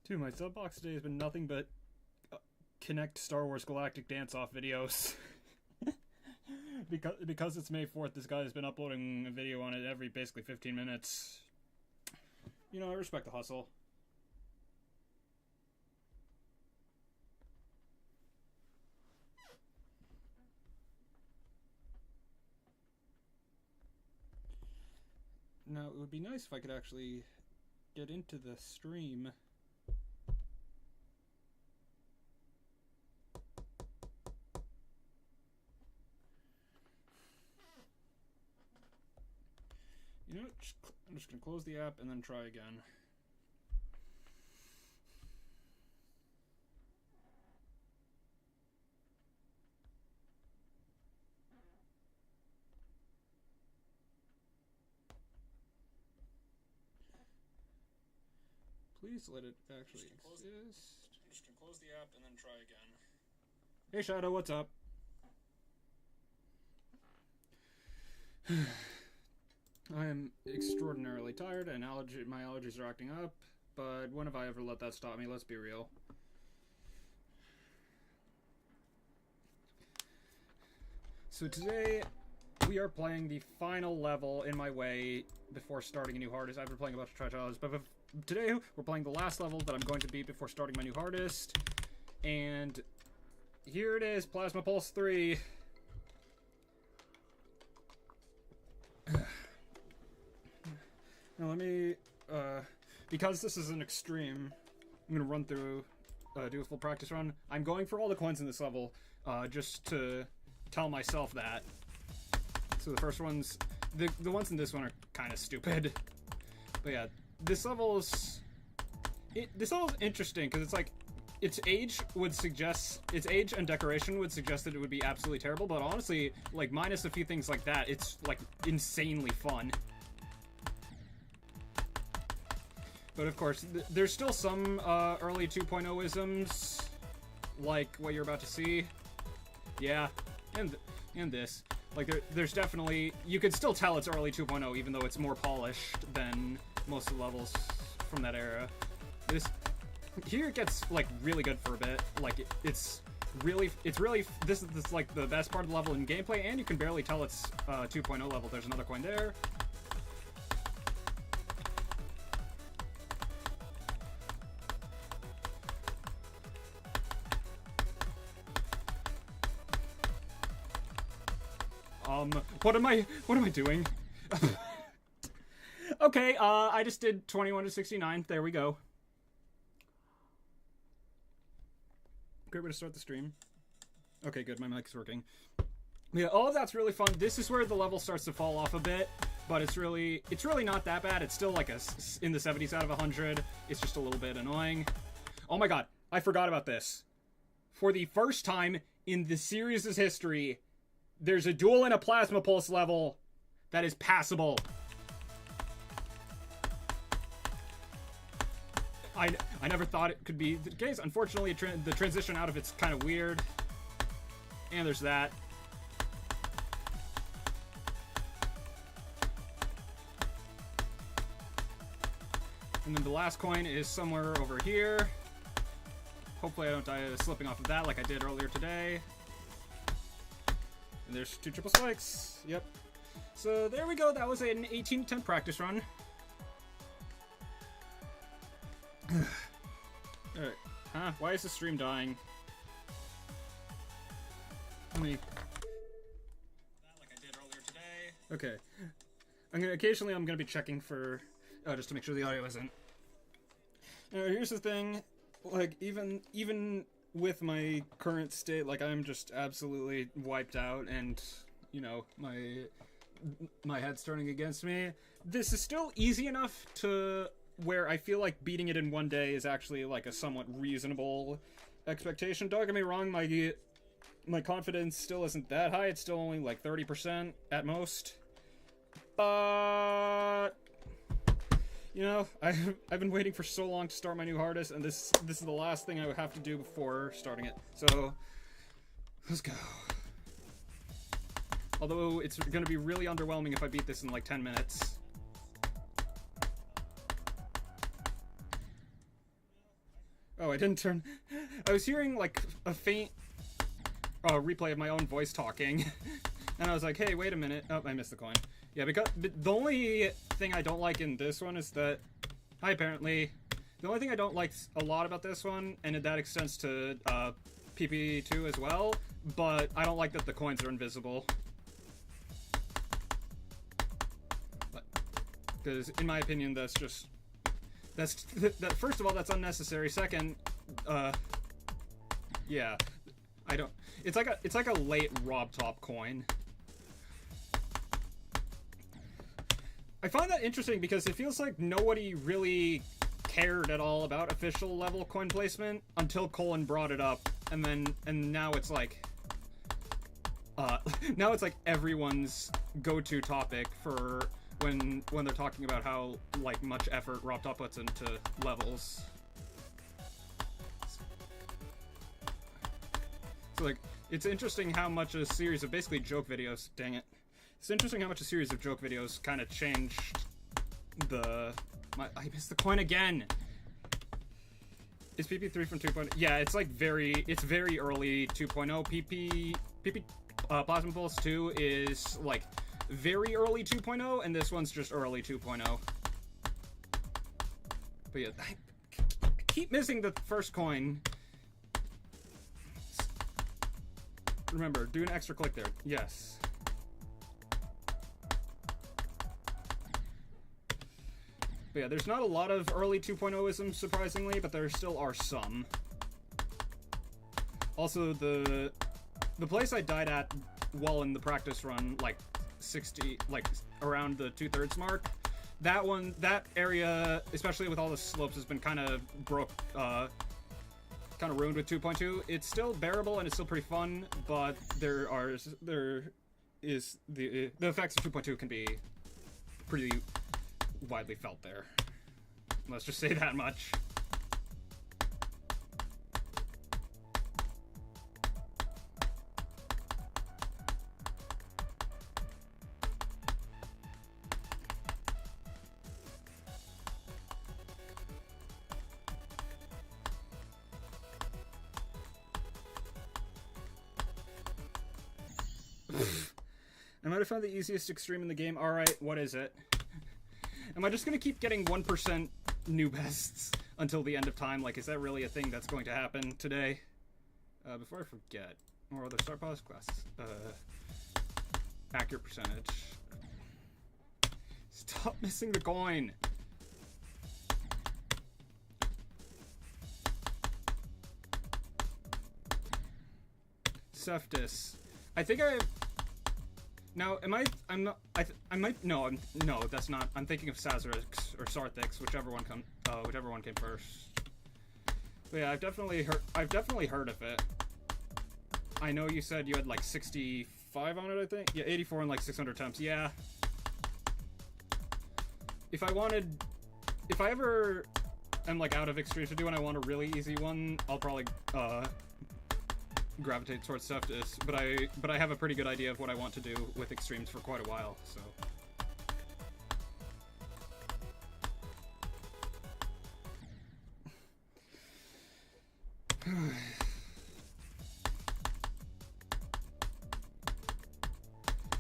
Dude, my sub box today has been nothing but Connect Star Wars Galactic Dance-Off videos. because it's May 4th, this guy has been uploading a video on it every basically 15 minutes. You know, I respect the hustle. Now, it would be nice if I could actually get into the stream. You know what? I'm just going to close the app and then try again. Please let it actually exist. I'm just going to close the app and then try again. Hey Shadow, what's up? I am extraordinarily tired and my allergies are acting up, but when have I ever let that stop me? Let's be real. So today, we are playing the final level in my way before starting a new hardest. I've been playing a bunch of try-challenges, but today we're playing the last level that I'm going to beat before starting my new hardest. And here it is, Plasma Pulse 3. Now let me, because this is an extreme, I'm going to run through, do a full practice run. I'm going for all the coins in this level, just to tell myself that. So the first ones, the ones in this one are kind of stupid. But yeah, this level's interesting, because it's like, its age and decoration would suggest that it would be absolutely terrible, but honestly, like, minus a few things like that, it's, like, insanely fun. But of course, there's still some early 2.0-isms, like what you're about to see. Yeah, and this. Like, there's definitely... You could still tell it's early 2.0, even though it's more polished than most of the levels from that era. Here it gets, like, really good for a bit. Like, it's really... This is, like, the best part of the level in gameplay, and you can barely tell it's 2.0 level. There's another coin there. What am I doing? Okay, I just did 21 to 69. There we go. Great way to start the stream. Okay, good. My mic's working. Yeah, all of that's really fun. This is where the level starts to fall off a bit, but it's really not that bad. It's still like in the 70s out of 100. It's just a little bit annoying. Oh my god, I forgot about this. For the first time in the series' history, there's a duel and a plasma pulse level that is passable. I never thought it could be the case. Unfortunately, the transition out of it's kind of weird. And there's that. And then the last coin is somewhere over here. Hopefully I don't die slipping off of that like I did earlier today. And there's 2 triple spikes. Yep. So there we go. That was an 18-10 practice run. Alright. Huh? Why is the stream dying? Let me... Like I did earlier today. Okay. Occasionally I'm gonna be checking for... just to make sure the audio isn't. Here's the thing. Like, even with my current state, like, I'm just absolutely wiped out, and, you know, my head's turning against me. This is still easy enough to where I feel like beating it in one day is actually, like, a somewhat reasonable expectation. Don't get me wrong, my confidence still isn't that high. It's still only, like, 30% at most. But... You know, I've been waiting for so long to start my new hardest, and this is the last thing I would have to do before starting it. So, let's go. Although, it's gonna be really underwhelming if I beat this in like 10 minutes. Oh, I didn't turn... I was hearing, like, a faint replay of my own voice talking. And I was like, hey, wait a minute. Oh, I missed the coin. Yeah, because the only thing I don't like in this one is that... Hi, apparently. The only thing I don't like a lot about this one, and that extends to PP2 as well, but I don't like that the coins are invisible. Because, in my opinion, that's just... First of all, that's unnecessary. Second, yeah, I don't... It's like a late Rob Top coin. I find that interesting because it feels like nobody really cared at all about official level coin placement until Colin brought it up, and now it's like... now it's like everyone's go-to topic for... when they're talking about how, like, much effort Rob Top puts into levels. So, like, it's interesting how much a series of basically joke videos... Dang it. It's interesting how much a series of joke videos kind of changed the... I missed the coin again! Is PP3 from 2.0? Yeah, it's like it's very early 2.0. PP Plasma Pulse 2 is, like... very early 2.0, and this one's just early 2.0. But yeah, I keep missing the first coin. Remember, do an extra click there. Yes. But yeah, there's not a lot of early 2.0isms, surprisingly, but there still are some. Also, the place I died at while in the practice run, like, 60, like, around the 2/3 mark, that area, especially with all the slopes, has been kind of ruined with 2.2. It's still bearable and it's still pretty fun, but the effects of 2.2 can be pretty widely felt there. Let's just say that much. I might have found the easiest extreme in the game. Alright, what is it? Am I just gonna keep getting 1% new bests until the end of time? Like, is that really a thing that's going to happen today? Before I forget, or other star pause classes. Accurate percentage. Stop missing the coin! Cephtus. I think I... Now, I'm not... I might... No, no, that's not... I'm thinking of Sazerac or Sarthix, whichever one came first. But yeah, I've definitely heard of it. I know you said you had like 65 on it, I think? Yeah, 84 and like 600 attempts. Yeah. If I ever am like out of extremes to do and I want a really easy one, I'll probably gravitate towards Cephtus, but I have a pretty good idea of what I want to do with extremes for quite a while, so.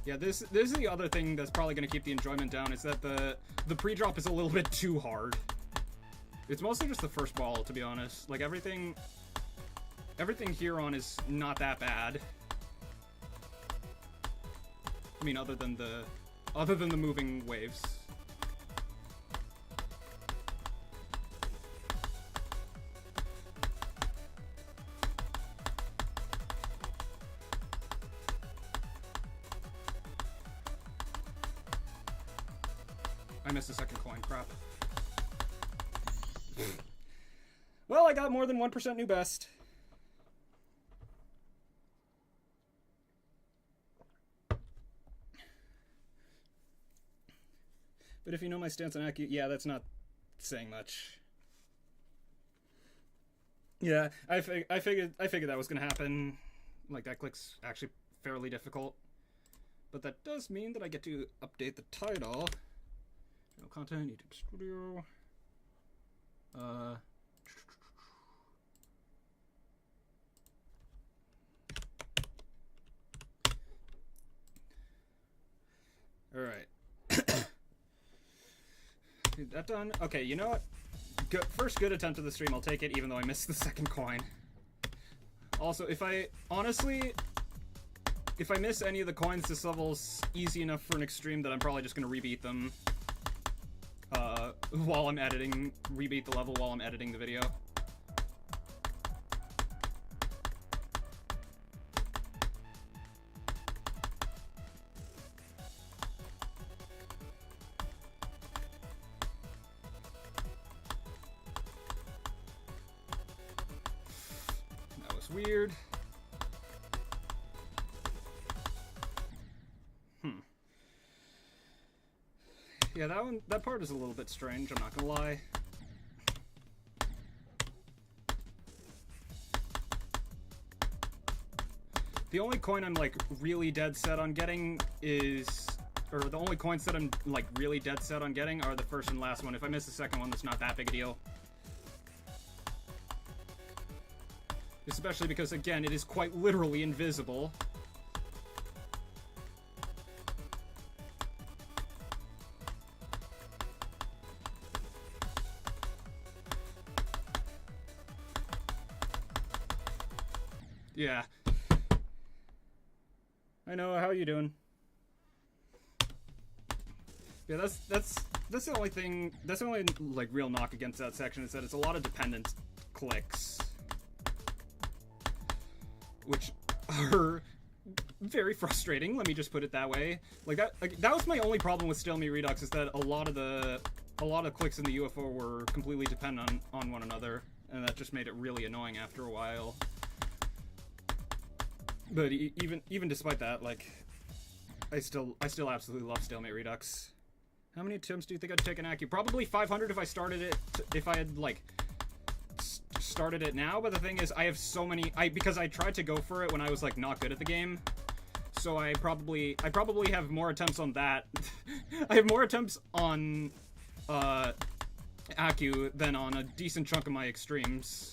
Yeah, this is the other thing that's probably going to keep the enjoyment down, is that the pre-drop is a little bit too hard. It's mostly just the first ball, to be honest. Like, everything here on is not that bad. I mean, other than the moving waves. I missed the second coin, crap. Well, I got more than 1% new best. But if you know my stance on Accu, yeah, that's not saying much. Yeah, I figured that was gonna happen. Like, that click's actually fairly difficult. But that does mean that I get to update the title. Channel content, YouTube Studio. That done? Okay, you know what? First good attempt of the stream, I'll take it, even though I missed the second coin. Also, if I miss any of the coins, this level's easy enough for an extreme that I'm probably just gonna rebeat them. While I'm editing, rebeat the level while I'm editing the video. That was weird. Yeah, that part is a little bit strange, I'm not gonna lie. The only coin I'm, like, really dead set on getting is... Or the only coins that I'm, like, really dead set on getting are the first and last one. If I miss the second one, that's not that big a deal. Especially because, again, it is quite literally invisible. Yeah. I know, how you doing? Yeah, that's the only thing, that's the only, like, real knock against that section, is that it's a lot of dependent clicks. Which are very frustrating, let me just put it that way. Like, that was my only problem with Stalemate Redux, is that a lot of clicks in the UFO were completely dependent on one another, and that just made it really annoying after a while. But even despite that, like, I still absolutely love Stalemate Redux. How many attempts do you think I'd take an Accu? Probably 500 if I started it, if I had, like, started it now, but the thing is, I have so many, because I tried to go for it when I was, like, not good at the game, so I probably have more attempts on that. I have more attempts on, Accu than on a decent chunk of my extremes.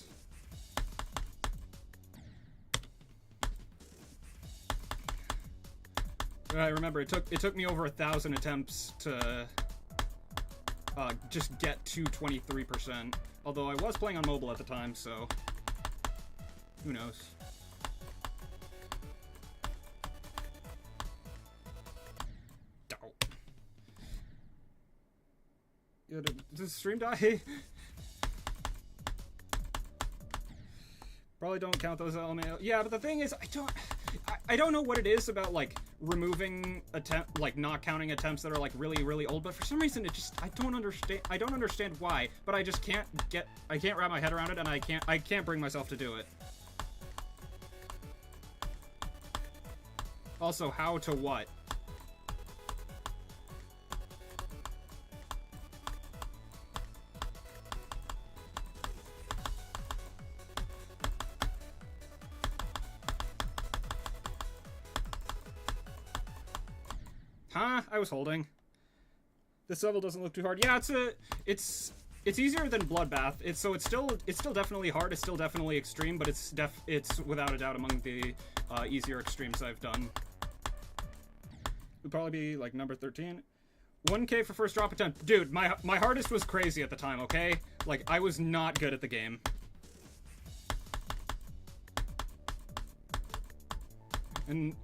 I remember it took me over 1,000 attempts to just get to 23%. Although I was playing on mobile at the time, so who knows? Oh. Yeah, does the stream die? Probably don't count those LMAO. Yeah, but the thing is, I don't know what it is about, like, removing not counting attempts that are, like, really old, but for some reason I don't understand why, but I just can't wrap my head around it, and I can't bring myself to do it. Also, how to what? Huh? I was holding. This level doesn't look too hard. Yeah, it's easier than Bloodbath. It's still definitely hard. It's still definitely extreme, but it's without a doubt among the easier extremes I've done. Would probably be like number 13. 1K for first drop attempt. Dude, my hardest was crazy at the time, okay? Like, I was not good at the game. And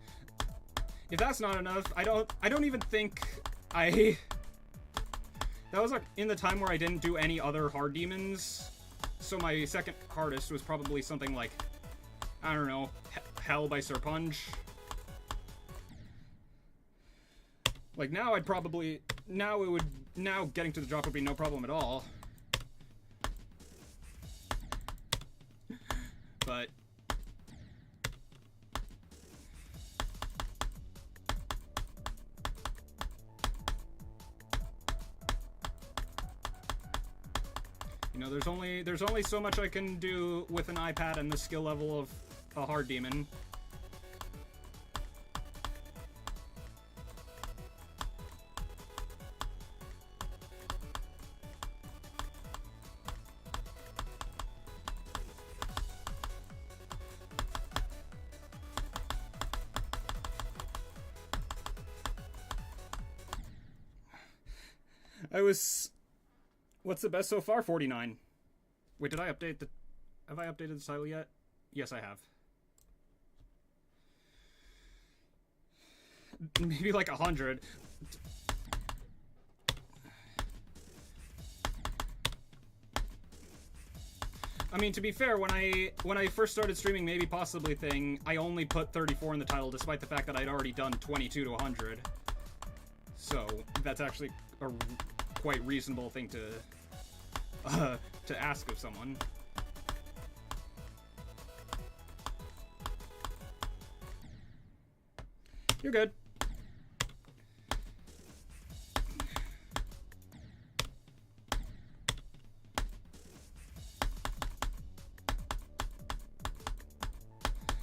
if that's not enough, I don't even think that was like in the time where I didn't do any other hard demons, so my second hardest was probably something like, I don't know, Hell by Serpunge. Like, now now getting to the drop would be no problem at all. But you know, there's only so much I can do with an iPad and the skill level of a hard demon. What's the best so far? 49. Wait, did I update the... Have I updated the title yet? Yes, I have. Maybe like 100. I mean, to be fair, when I first started streaming Maybe Possibly Thing, I only put 34 in the title, despite the fact that I'd already done 22 to 100. So that's actually a quite reasonable thing to ask of someone. You're good.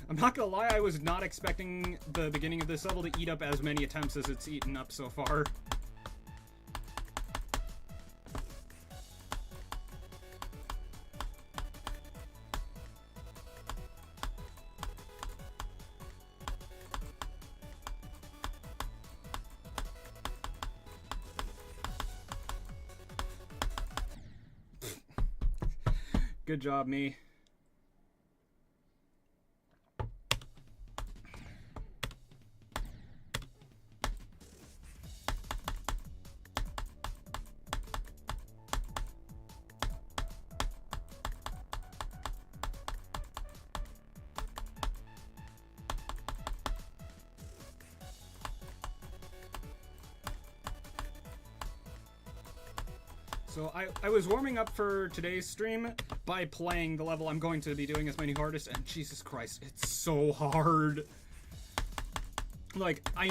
I'm not gonna lie, I was not expecting the beginning of this level to eat up as many attempts as it's eaten up so far. Good job, me. So I was warming up for today's stream by playing the level I'm going to be doing as Many Hardest, and Jesus Christ, it's so hard. Like, I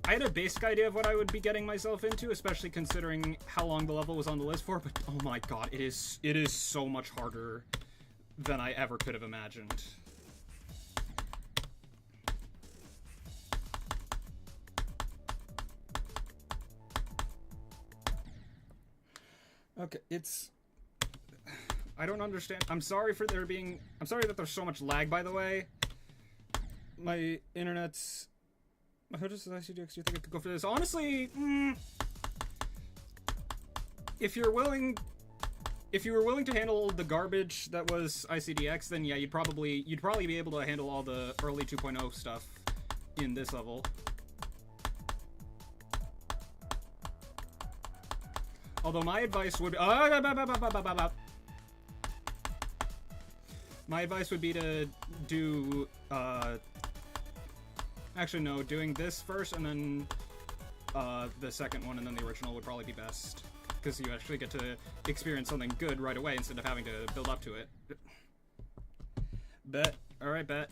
had a basic idea of what I would be getting myself into, especially considering how long the level was on the list for, but oh my god, it is so much harder than I ever could have imagined. Okay, I don't understand. I'm sorry that there's so much lag, by the way. My internet's... How does ICDX, do you think I could go for this? Honestly, if you were willing to handle the garbage that was ICDX, then yeah, you'd probably be able to handle all the early 2.0 stuff in this level. Although my advice would be to do actually no, doing this first and then the second one and then the original would probably be best, because you actually get to experience something good right away instead of having to build up to it. Bet. Alright, bet.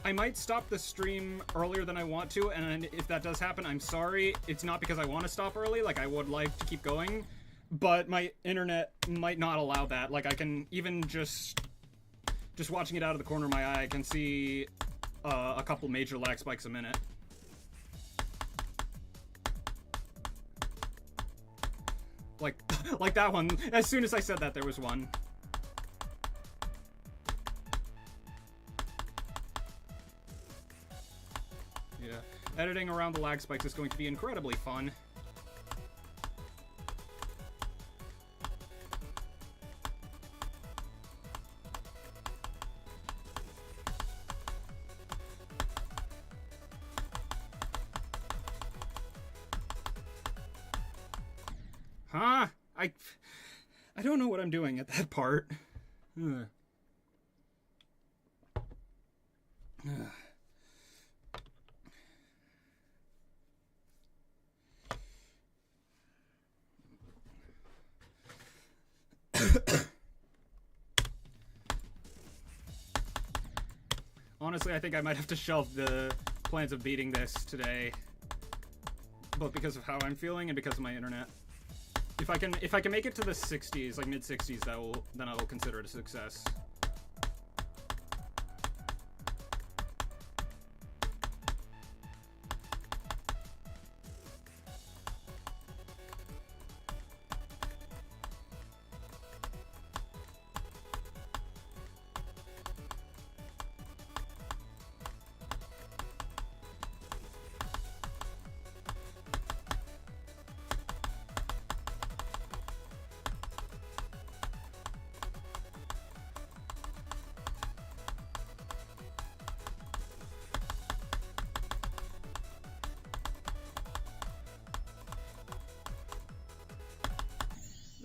I might stop the stream earlier than I want to, and if that does happen, I'm sorry. It's not because I want to stop early, like I would like to keep going, but my internet might not allow that. Like I can even just watching it out of the corner of my eye, I can see a couple major lag spikes a minute. Like that one. As soon as I said that, there was one. Yeah, editing around the lag spikes is going to be incredibly fun. Huh? I don't know what I'm doing at that part. Ugh. Honestly, I think I might have to shelve the plans of beating this today, both because of how I'm feeling and because of my internet. If I can make it to the 60s, like mid 60s, then I will consider it a success.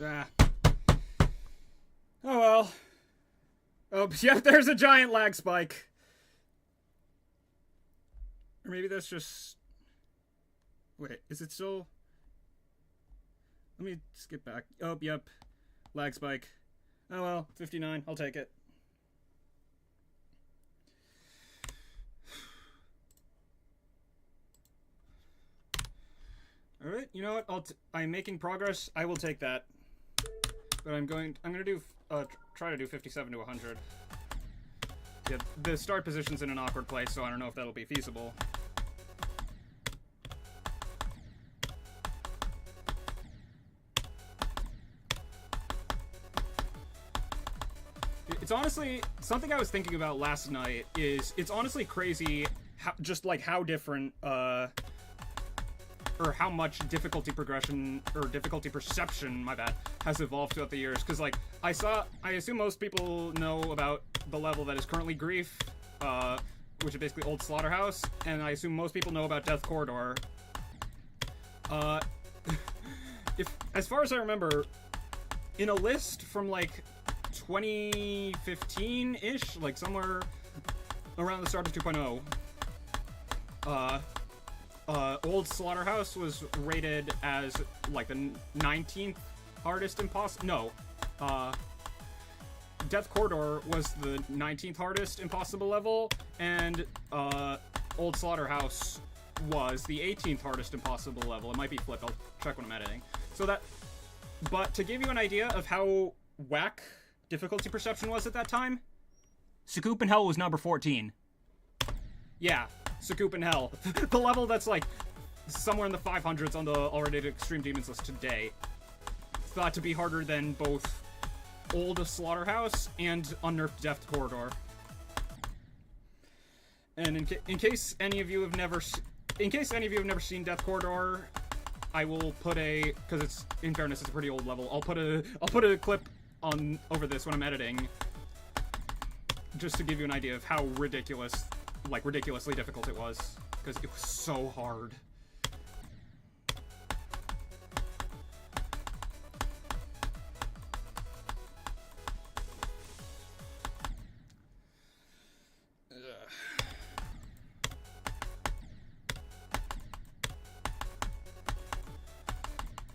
Ah. Oh well. Oh, yep, there's a giant lag spike. Or maybe that's just... Wait, is it still... Let me skip back. Oh, yep. Lag spike. Oh well, 59. I'll take it. Alright, you know what? I'm making progress. I will take that. But I'm gonna do... try to do 57 to 100. Yeah, the start position's in an awkward place, so I don't know if that'll be feasible. It's honestly... Something I was thinking about last night is... It's honestly crazy how different, or how much difficulty progression, or difficulty perception, my bad, has evolved throughout the years. Because, like, I assume most people know about the level that is currently Grief, which is basically Old Slaughterhouse, and I assume most people know about Death Corridor. As far as I remember, in a list from, like, 2015-ish, like, somewhere around the start of 2.0, Old Slaughterhouse was rated as, like, the 19th hardest impossible... No. Death Corridor was the 19th hardest impossible level, and, Old Slaughterhouse was the 18th hardest impossible level. It might be flipped. I'll check when I'm editing. But to give you an idea of how whack difficulty perception was at that time, Sakoop in Hell was number 14. Yeah. Sakoop in Hell. The level that's, like, somewhere in the 500s on the already Extreme Demons list today. Thought to be harder than both Old Slaughterhouse and unnerfed Death Corridor. And in case any of you have never seen Death Corridor, I will put because it's, in fairness, it's a pretty old level. I'll put a clip on over this when I'm editing, just to give you an idea of how ridiculously difficult it was, because it was so hard.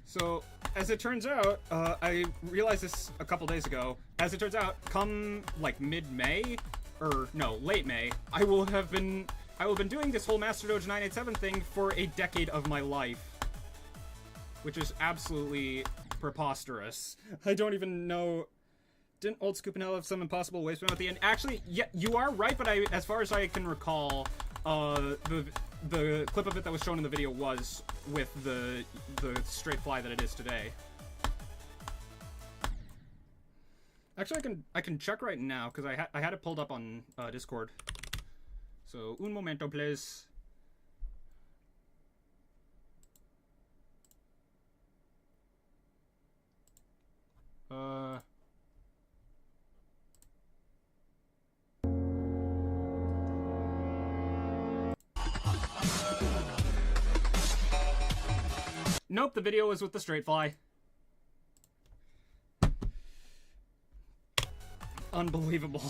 So, as it turns out, I realized this a couple days ago. As it turns out, come, like, mid-May, or no, late May, I will have been doing this whole Master Doge 987 thing for a decade of my life. Which is absolutely preposterous. I don't even know... Didn't Old Scoop and Hell have some impossible waste at the end? Actually, yeah, you are right, but as far as I can recall, the clip of it that was shown in the video was with the straight fly that it is today. Actually, I can check right now, because I had it pulled up on Discord. So, un momento, please. Nope, the video was with the straight fly. Unbelievable.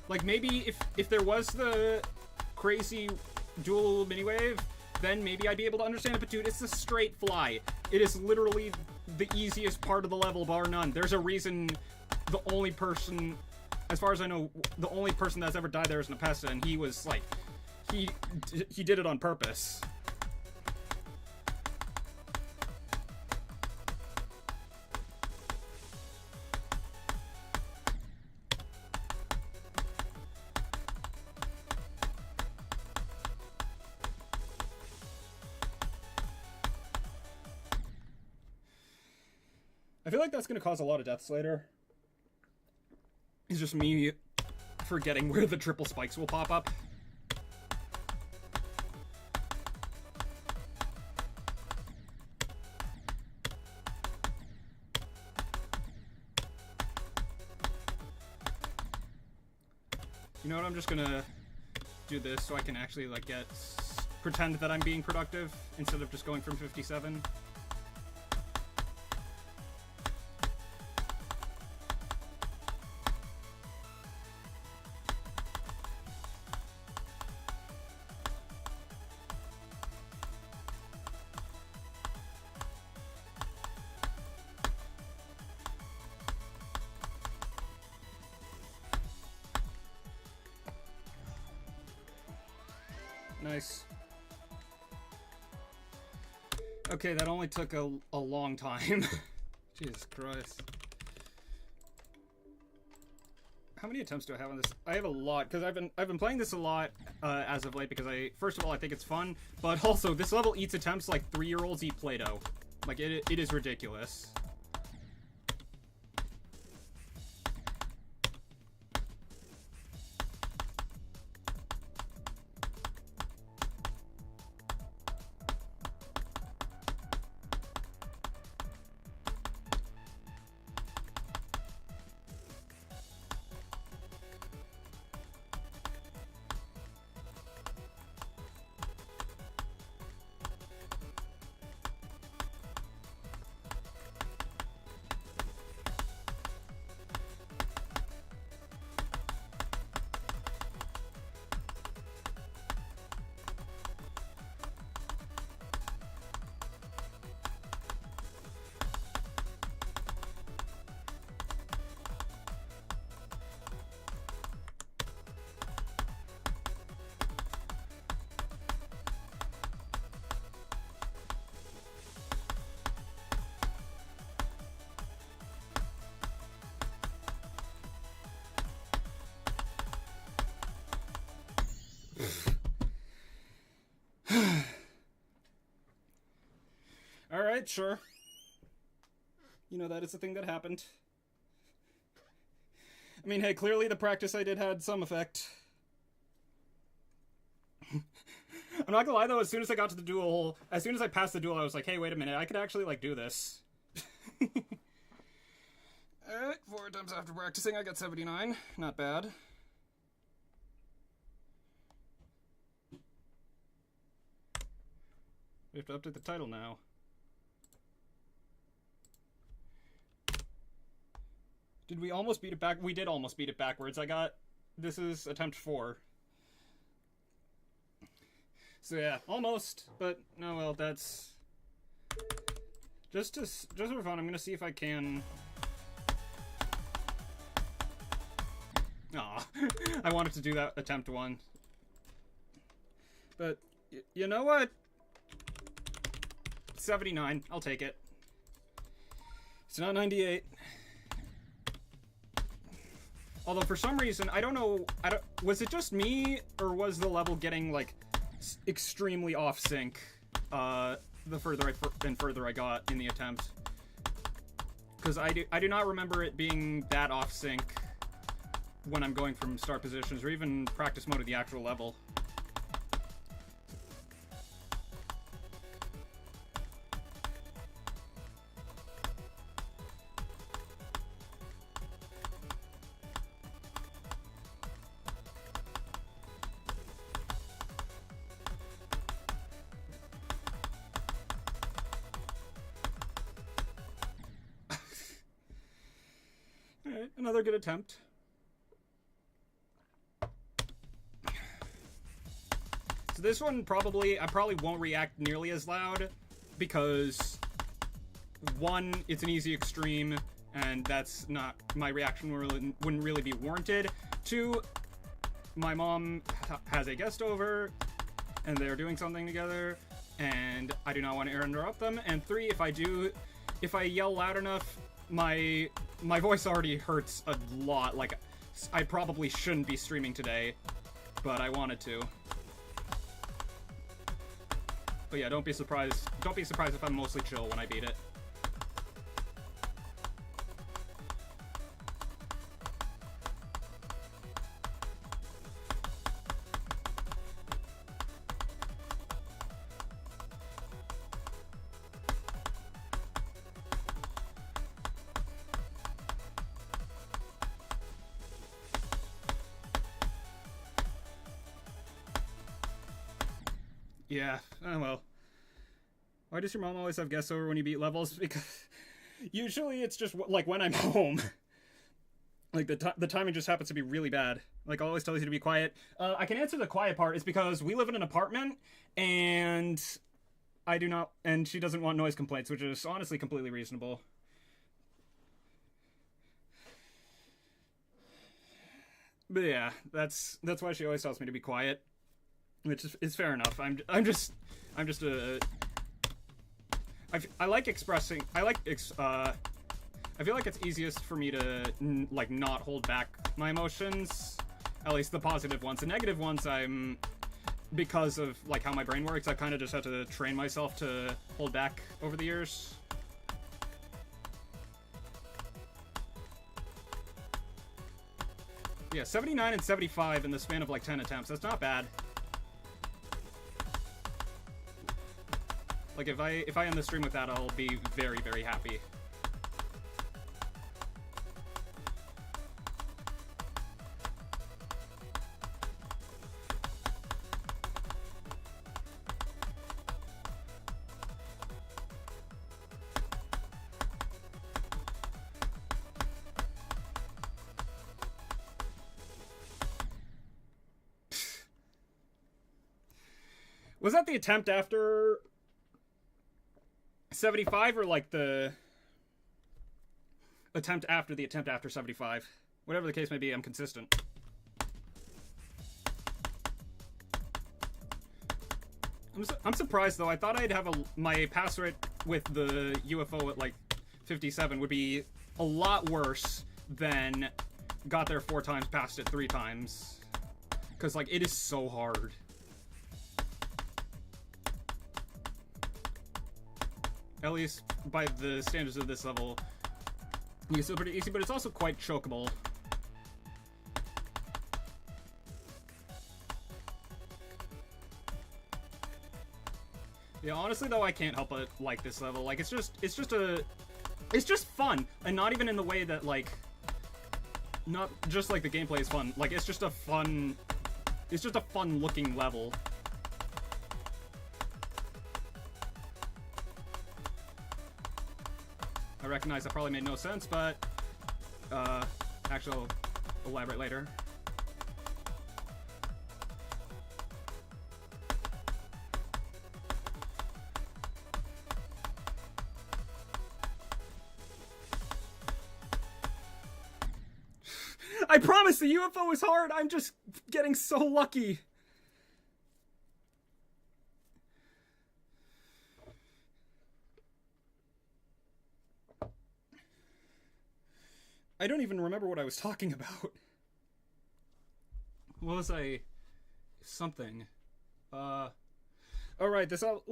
Like, maybe if there was the crazy dual mini-wave, then maybe I'd be able to understand it, but dude, it's a straight fly. It is literally the easiest part of the level, bar none. There's a reason the only person, as far as I know, the only person that's ever died there is Nepesta, and he was, like, he did it on purpose. I feel like that's going to cause a lot of deaths later. It's just me forgetting where the triple spikes will pop up. You know what, I'm just gonna do this so I can actually, like, get pretend that I'm being productive instead of just going from 57. Nice. Okay, that only took a long time. Jesus Christ. How many attempts do I have on this? I have a lot, because I've been playing this a lot as of late, because first of all, I think it's fun, but also, this level eats attempts like 3-year-olds eat Play-Doh. Like, it is ridiculous. Alright, sure. You know, that is the thing that happened. I mean, hey, clearly the practice I did had some effect. I'm not gonna lie, though, as soon as I got to the duel, as soon as I passed the duel, I was like, hey, wait a minute, I could actually, like, do this. Alright, 4 attempts after practicing, I got 79. Not bad. We have to update the title now. Did we almost beat it back? We did almost beat it backwards. This is attempt 4. So yeah, almost, but no, well, that's... Just for fun, I'm gonna see if I can... Aw, I wanted to do that attempt 1. But, you know what? 79, I'll take it. It's not 98. Although for some reason, I don't know, was it just me, or was the level getting, like, extremely off-sync, the further I got in the attempt? Because I do not remember it being that off-sync when I'm going from start positions, or even practice mode of the actual level. Alright, another good attempt. So this one I probably won't react nearly as loud, because 1, it's an easy extreme, and that's not, my reaction wouldn't really be warranted. 2, my mom has a guest over, and they're doing something together, and I do not want to interrupt them. And 3, if I yell loud enough, my voice already hurts a lot. Like, I probably shouldn't be streaming today, but I wanted to. But yeah, don't be surprised if I'm mostly chill when I beat it. Yeah, well. Why does your mom always have guests over when you beat levels? Because usually it's just, like, when I'm home. Like, the timing just happens to be really bad. Like, always tells you to be quiet. I can answer the quiet part. It's because we live in an apartment, and I do not... And she doesn't want noise complaints, which is honestly completely reasonable. But yeah, that's why she always tells me to be quiet. Which is fair enough. I'm just a... I like expressing... I feel like it's easiest for me to, like, not hold back my emotions. At least the positive ones. The negative ones, because of, like, how my brain works, I kind of just had to train myself to hold back over the years. Yeah, 79 and 75 in the span of, like, 10 attempts. That's not bad. Like, if I end the stream with that, I'll be very, very happy. Was that the attempt after 75 or like the attempt after 75? Whatever the case may be, I'm consistent. I'm surprised though. I thought I'd have my pass rate with the UFO at like 57 would be a lot worse than got there 4 times, passed it 3 times. Cause like it is so hard. At least by the standards of this level, it's still pretty easy, but it's also quite chokeable. Yeah, honestly though, I can't help but like this level. Like it's just fun, and not even in the way that like, not just like the gameplay is fun. Like it's just a fun looking level. I recognize that probably made no sense, but actually I'll elaborate later. I promise the UFO is hard. I'm just getting so lucky. I don't even remember what I was talking about. What was I... something. Alright, this all...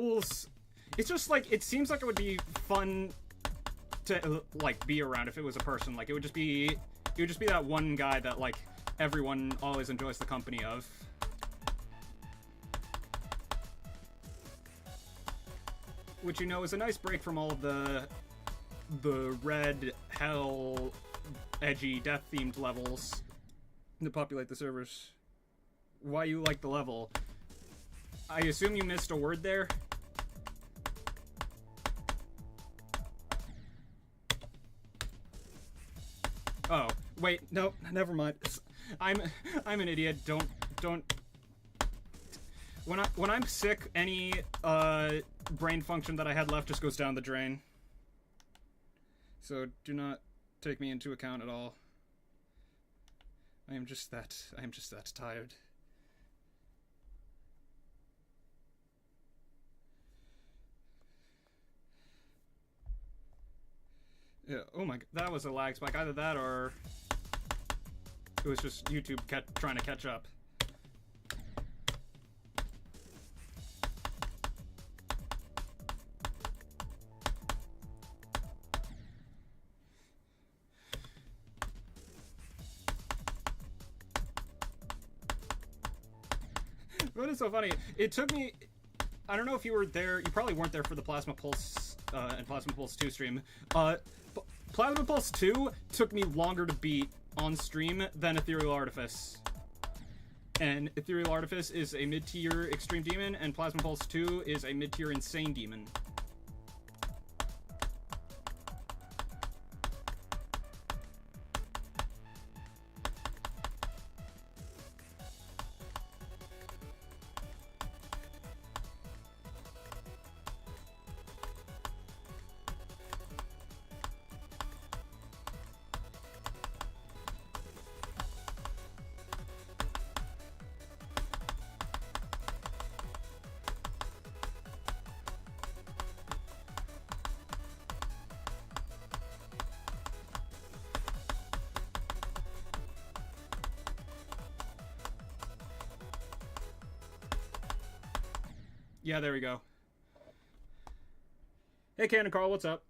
It's just like, it seems like it would be fun to, like, be around if it was a person. Like, it would just be that one guy that, like, everyone always enjoys the company of. Which, you know, is a nice break from all of the red, hell, edgy, death-themed levels that populate the servers. Why you like the level? I assume you missed a word there? Oh, wait, no, never mind. I'm an idiot. Don't. When I'm sick, any brain function that I had left just goes down the drain. So do not take me into account at all. I am just that tired. Yeah, oh my god, that was a lag spike. Either that or it was just YouTube trying to catch up. What is so funny? It took me... I don't know if you were there. You probably weren't there for the Plasma Pulse and Plasma Pulse 2 stream. Plasma Pulse 2 took me longer to beat on stream than Ethereal Artifice. and Ethereal Artifice is a mid-tier Extreme Demon, and Plasma Pulse 2 is a mid-tier Insane Demon. Yeah, there we go. Hey, KrmaL, what's up?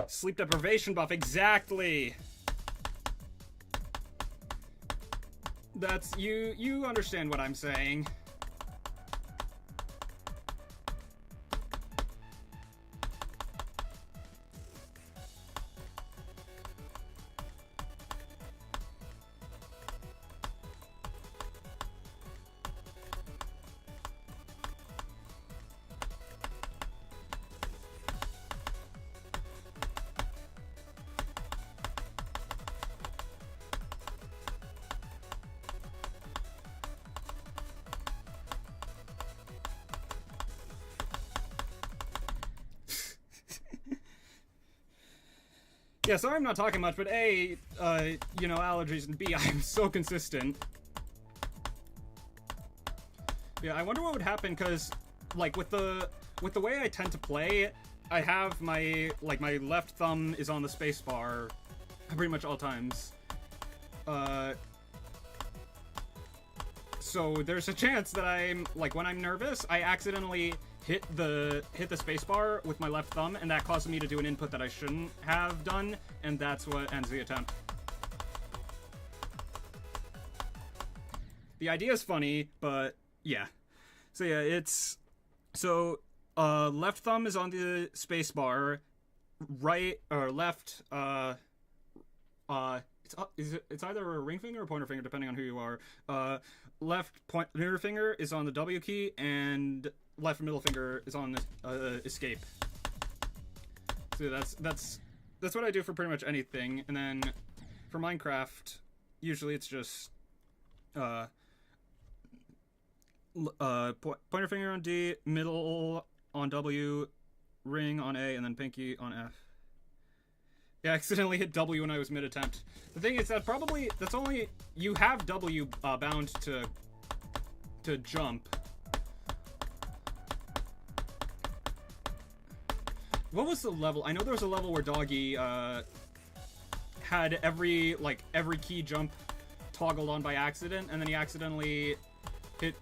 Sleep deprivation buff, exactly! That's, you understand what I'm saying. Yeah, sorry I'm not talking much, but A, you know, allergies, and B, I'm so consistent. Yeah, I wonder what would happen, because, like, with the way I tend to play, I have my left thumb is on the spacebar pretty much all times. So there's a chance that I'm, like, when I'm nervous, I accidentally hit the spacebar with my left thumb, and that causes me to do an input that I shouldn't have done, and that's what ends the attempt. The idea is funny, but yeah. So yeah, it's left thumb is on the spacebar, right or left it's either a ring finger or pointer finger depending on who you are. Left pointer finger is on the W key, and left middle finger is on escape. So that's what I do for pretty much anything. And then for Minecraft, usually it's just pointer finger on D, middle on W, ring on A, and then pinky on F. Yeah, I accidentally hit W when I was mid-attempt. The thing is that that's only, you have W bound to jump. What was the level? I know there was a level where Doggy had every key jump toggled on by accident, and then he accidentally hit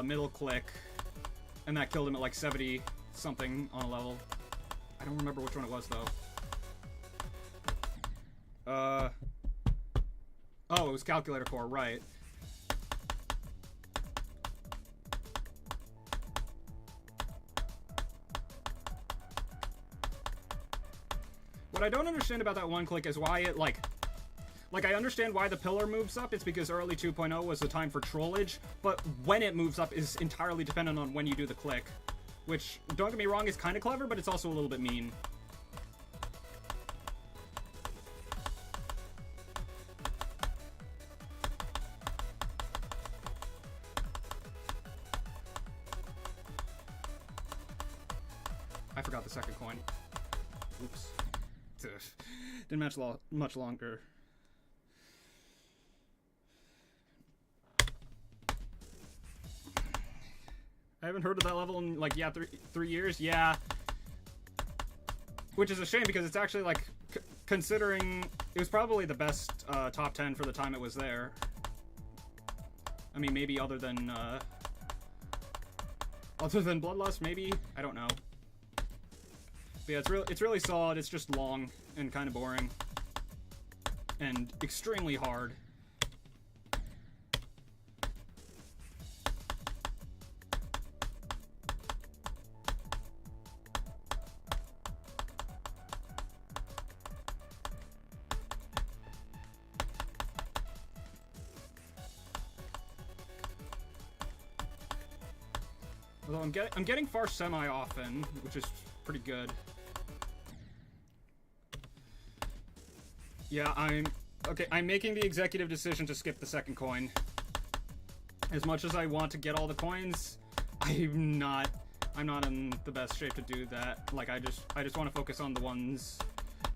middle click, and that killed him at like 70 something on a level. I don't remember which one it was though. Oh, it was Calculator Core, right. What I don't understand about that one click is why it, like I understand why the pillar moves up. It's because early 2.0 was the time for trollage, but when it moves up is entirely dependent on when you do the click. Which, don't get me wrong, is kind of clever, but it's also a little bit mean. I forgot the second coin. Oops. Didn't match much longer. I haven't heard of that level in, like, yeah, three years. Yeah. Which is a shame, because it's actually, like, considering it was probably the best top 10 for the time it was there. I mean, maybe other than Bloodlust, maybe? I don't know. But yeah, it's really solid. It's just long and kind of boring. And extremely hard. Although I'm getting far semi-often, which is pretty good. Yeah, I'm making the executive decision to skip the second coin. As much as I want to get all the coins, I'm not in the best shape to do that. Like, I just want to focus on the ones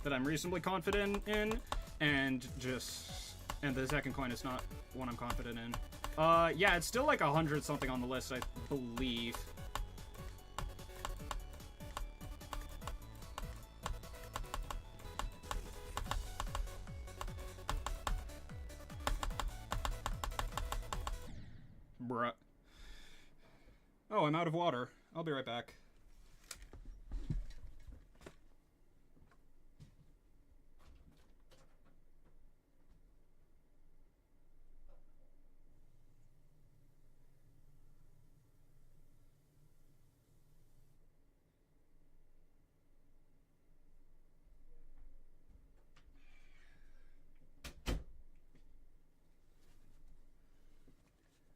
that I'm reasonably confident in, and the second coin is not one I'm confident in. Yeah, it's still like 100 something on the list, I believe. Bruh. Oh, I'm out of water. I'll be right back.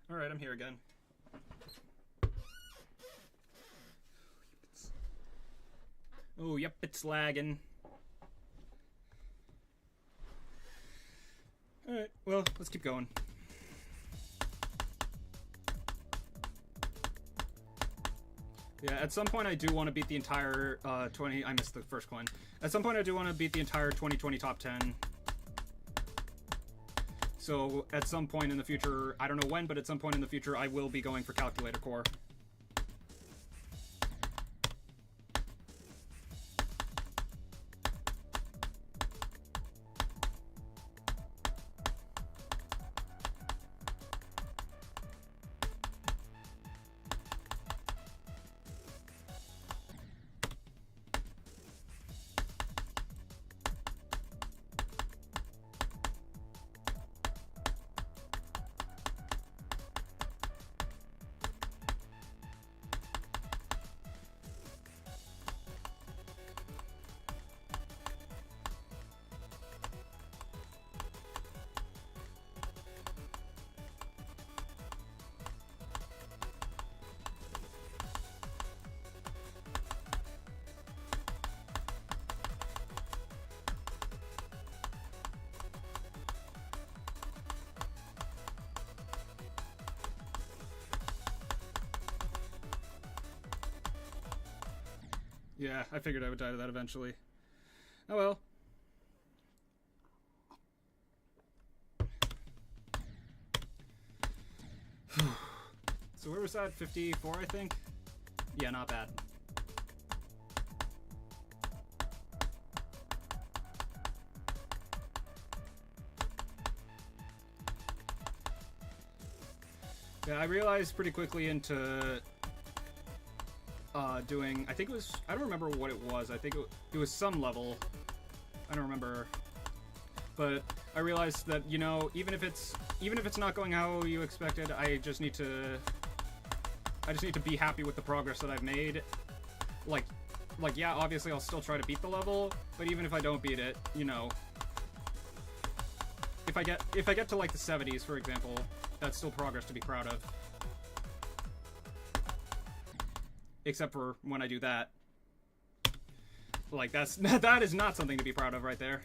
Alright, I'm here again. Oh, yep, it's lagging. Alright, well, let's keep going. Yeah, at some point I do want to beat the entire, I missed the first coin. At some point I do want to beat the entire 2020 top 10. So, at some point in the future, I don't know when, but at some point in the future, I will be going for Calculator Core. Yeah, I figured I would die to that eventually. Oh well. So where was that? 54, I think? Yeah, not bad. Yeah, I realized pretty quickly into doing, I think it was, I don't remember what it was. I think it was some level. I don't remember. But I realized that, you know, even if it's not going how you expected, I just need to be happy with the progress that I've made. Like yeah, obviously I'll still try to beat the level, but even if I don't beat it, you know, if I get to like the 70s, for example, that's still progress to be proud of. Except for when I do that. Like, that is not something to be proud of right there.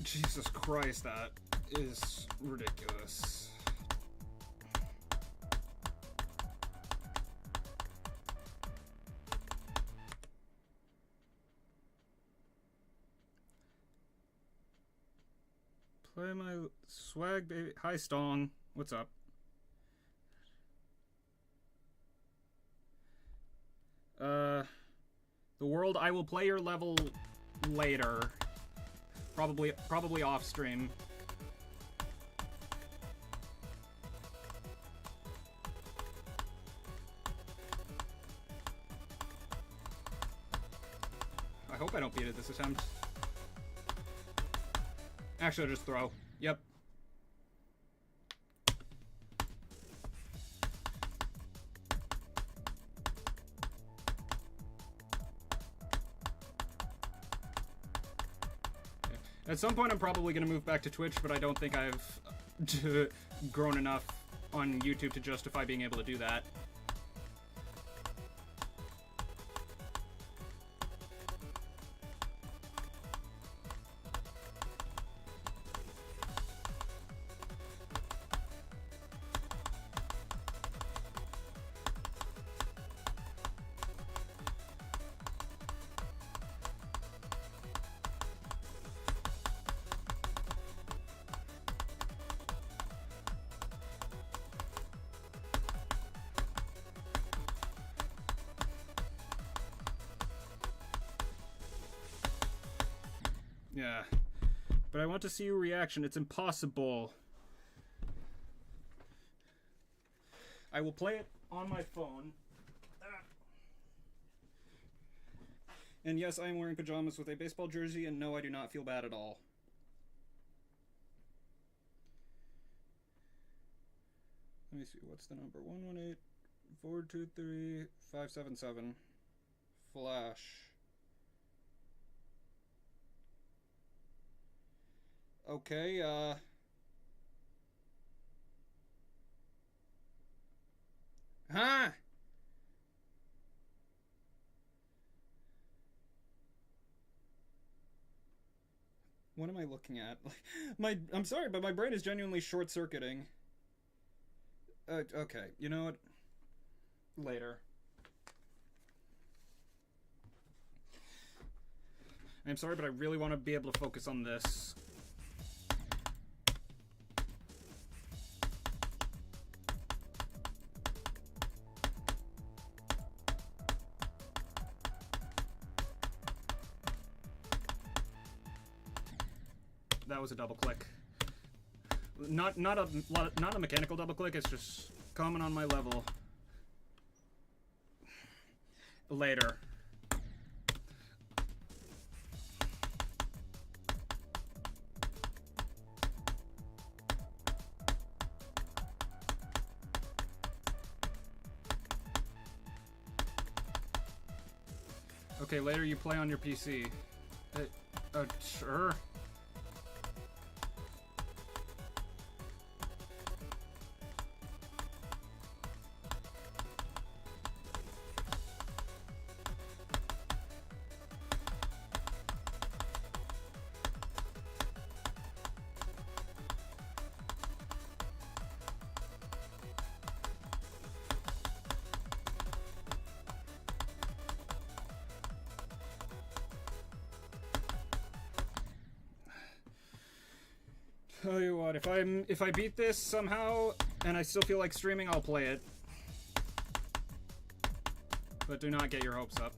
Jesus Christ, that is ridiculous. Play my swag, baby. Hi, Stong. What's up? The world, I will play your level later. Probably off stream. I hope I don't beat it this attempt. Actually, I'll just throw. Yep. At some point, I'm probably going to move back to Twitch, but I don't think I've grown enough on YouTube to justify being able to do that. Yeah, but I want to see your reaction. It's impossible. I will play it on my phone. And yes, I am wearing pajamas with a baseball jersey, and no, I do not feel bad at all. Let me see, what's the number? 118-423-577. Flash. Okay, Huh? What am I looking at? I'm sorry, but my brain is genuinely short-circuiting. Okay, you know what? Later. I'm sorry, but I really want to be able to focus on this. That was a double click. Not a mechanical double click. It's just common on my level. Later. Okay, later you play on your PC. Sure. Tell you what, if I beat this somehow and I still feel like streaming, I'll play it. But do not get your hopes up.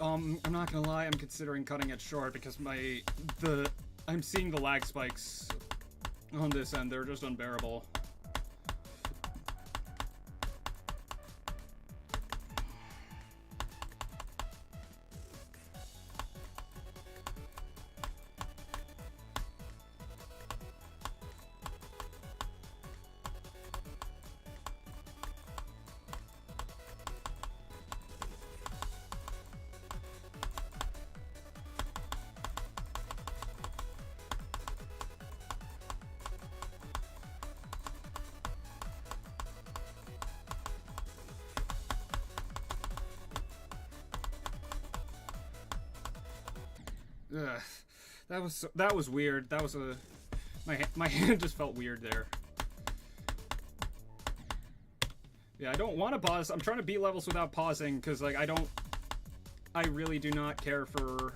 I'm not gonna lie, I'm considering cutting it short because I'm seeing the lag spikes on this end. They're just unbearable. Ugh, that was weird. That was my hand just felt weird there. Yeah, I don't want to pause. I'm trying to beat levels without pausing because like I really do not care for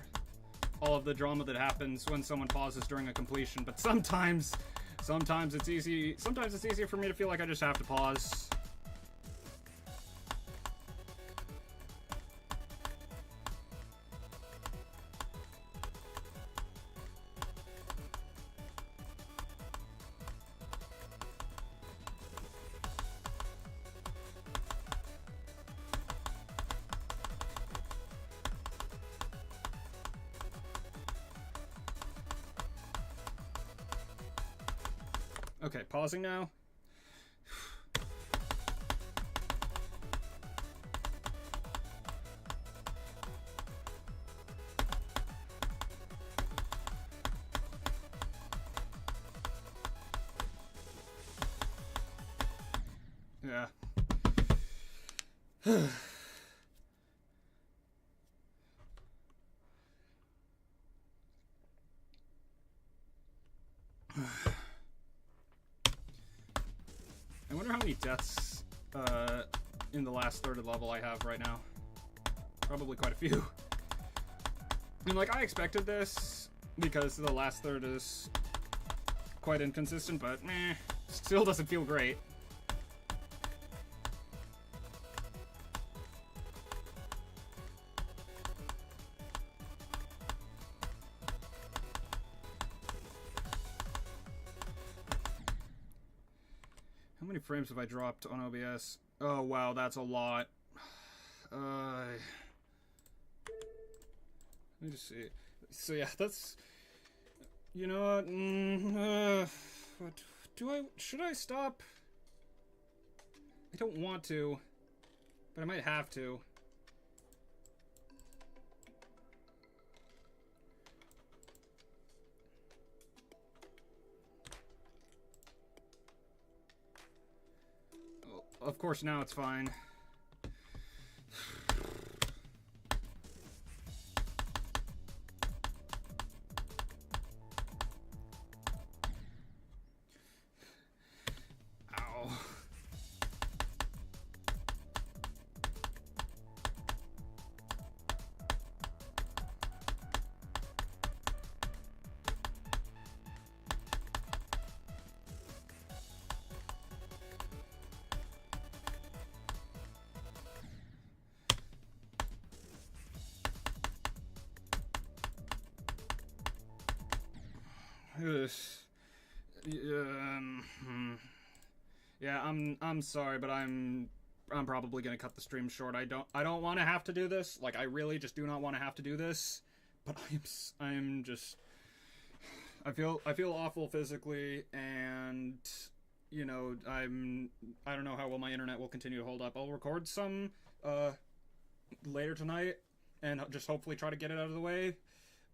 all of the drama that happens when someone pauses during a completion, but sometimes it's easy. Sometimes it's easier for me to feel like I just have to pause. Okay, pausing now. Yeah. I wonder how many deaths in the last third of the level I have right now. Probably quite a few. I mean, like, I expected this because the last third is quite inconsistent, but meh, still doesn't feel great. How many frames have I dropped on OBS? Oh wow, that's a lot. Let me just see. So yeah, that's... You know what? Should I stop? I don't want to, but I might have to. Of course, now it's fine. Ow. Yeah, I'm sorry, but I'm probably gonna cut the stream short. I don't want to have to do this. Like, I really just do not want to have to do this. But I'm just... I feel awful physically, and you know, I don't know how well my internet will continue to hold up. I'll record some later tonight and just hopefully try to get it out of the way.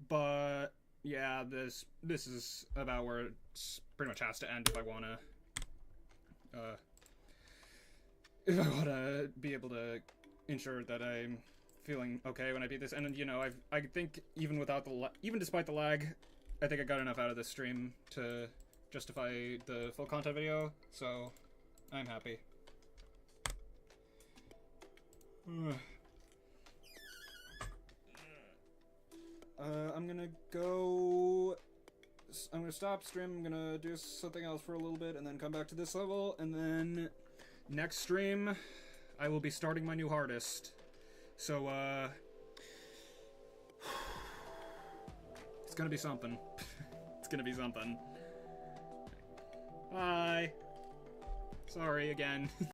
But yeah, this is about where it pretty much has to end if I want to be able to ensure that I'm feeling okay when I beat this. And you know, I think even despite the lag, I think I got enough out of this stream to justify the full content video, so I'm happy. I'm gonna stop stream, I'm gonna do something else for a little bit, and then come back to this level, and then next stream, I will be starting my new hardest. So, it's gonna be something. It's gonna be something. Bye. Sorry again.